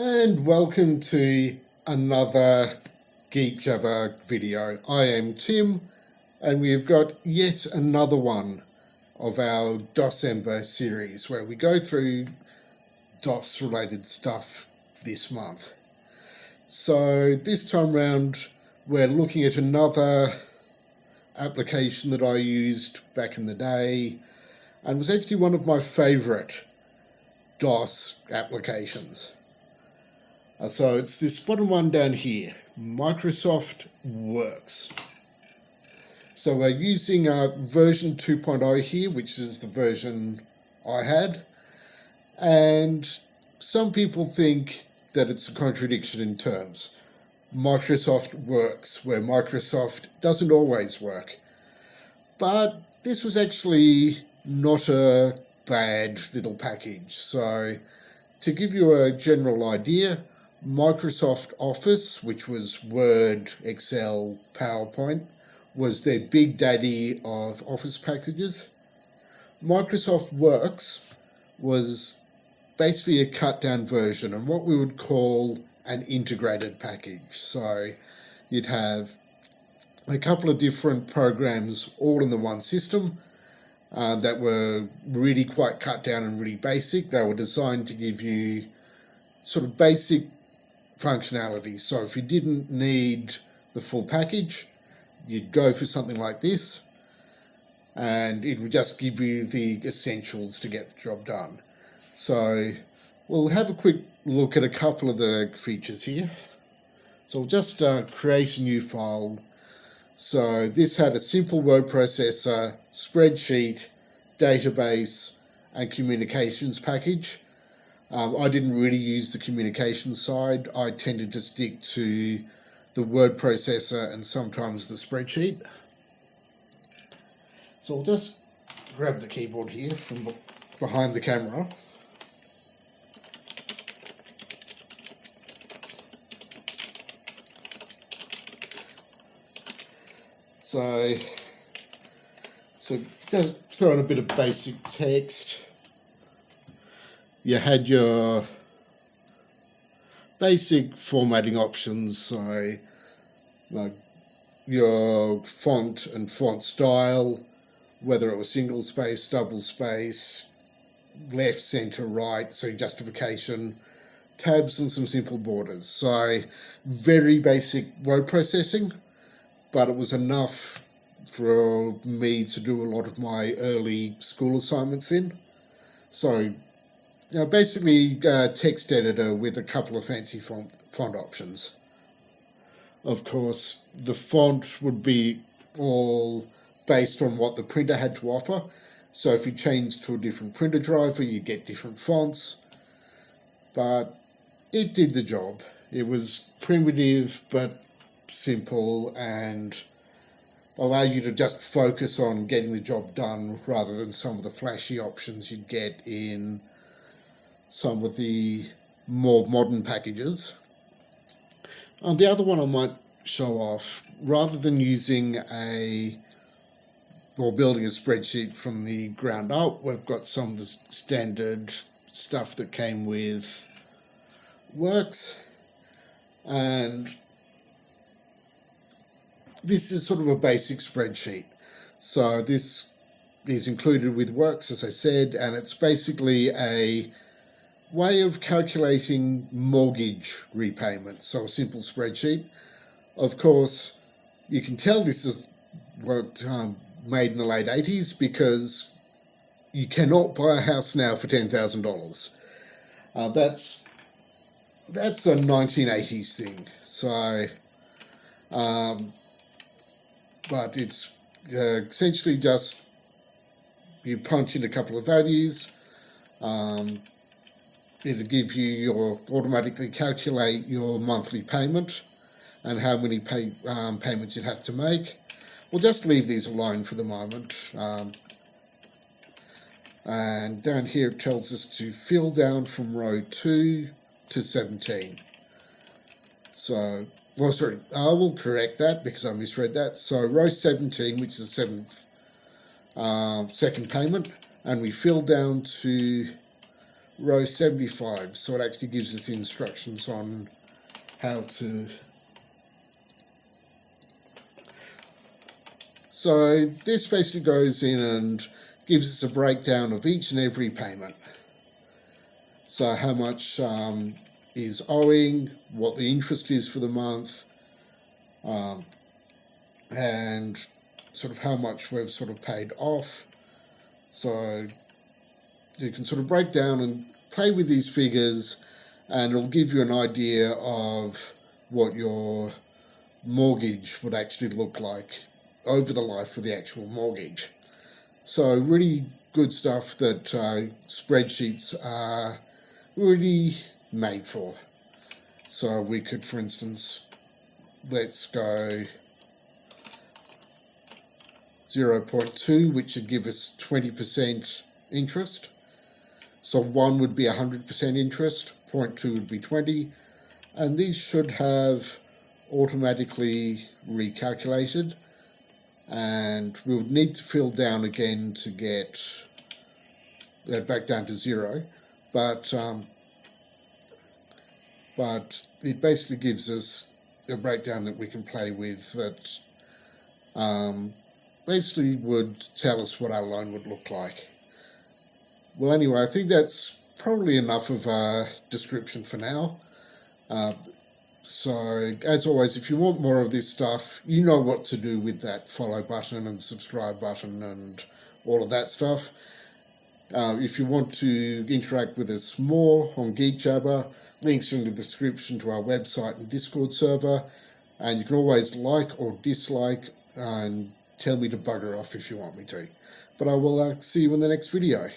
And welcome to another Geek Jabber video. I am Tim, and we've got yet another one of our DOSEMBER series where we go through DOS related stuff this month. So this time round we're looking at another application that I used back in the day and was actually one of my favorite DOS applications. So it's this bottom one down here, Microsoft Works. So we're using version 2.0 here, which is the version I had. And some people think that it's a contradiction in terms. Microsoft works where Microsoft doesn't always work. But this was actually not a bad little package. So to give you a general idea, Microsoft Office, which was Word, Excel, PowerPoint, was their big daddy of Office packages. Microsoft Works was basically a cut down version and what we would call an integrated package. So you'd have a couple of different programs all in the one system that were really quite cut down and really basic. They were designed to give you sort of basic functionality. So if you didn't need the full package, you'd go for something like this and it would just give you the essentials to get the job done. So we'll have a quick look at a couple of the features here. So we'll just create a new file. So this had a simple word processor, spreadsheet, database, and communications package. I didn't really use the communication side. I tended to stick to the word processor and sometimes the spreadsheet. So I'll just grab the keyboard here from behind the camera. So just throw in a bit of basic text. You had your basic formatting options, so like your font and font style, whether it was single space, double space, left, center, right, so justification, tabs and some simple borders. So very basic word processing, but it was enough for me to do a lot of my early school assignments in. So basically text editor with a couple of fancy font options. Of course, the font would be all based on what the printer had to offer. So if you changed to a different printer driver, you get different fonts. But it did the job. It was primitive but simple and allow you to just focus on getting the job done rather than some of the flashy options you'd get in some of the more modern packages. The other one I might show off, rather than using building a spreadsheet from the ground up, we've got some of the standard stuff that came with Works, and this is sort of a basic spreadsheet. So this is included with Works, as I said, and it's basically a way of calculating mortgage repayments, so a simple spreadsheet. Of course, you can tell this is made in the late 80s because you cannot buy a house now for $10,000. That's a 1980s thing. So, but it's essentially just you punch in a couple of values. It'll give you automatically calculate your monthly payment and how many payments you'd have to make. We'll just leave these alone for the moment. And down here it tells us to fill down from row 2 to 17. So, well, sorry, I will correct that because I misread that. So row 17, which is the second payment, and we fill down to row 75, so it actually gives us the instructions on how to. So this basically goes in and gives us a breakdown of each and every payment. So how much is owing, what the interest is for the month, and sort of how much we've sort of paid off. So you can sort of break down and play with these figures, and it'll give you an idea of what your mortgage would actually look like over the life of the actual mortgage. So really good stuff that spreadsheets are really made for. So we could, for instance, let's go 0.2, which would give us 20% interest. So 1 would be 100% interest, 0.2 would be 20, and these should have automatically recalculated, and we would need to fill down again to get that back down to 0, but it basically gives us a breakdown that we can play with that basically would tell us what our loan would look like. Well, anyway, I think that's probably enough of a description for now. So, as always, if you want more of this stuff, you know what to do with that follow button and subscribe button and all of that stuff. If you want to interact with us more on Geek Jabber, links are in the description to our website and Discord server, and you can always like or dislike and tell me to bugger off if you want me to. But I will see you in the next video.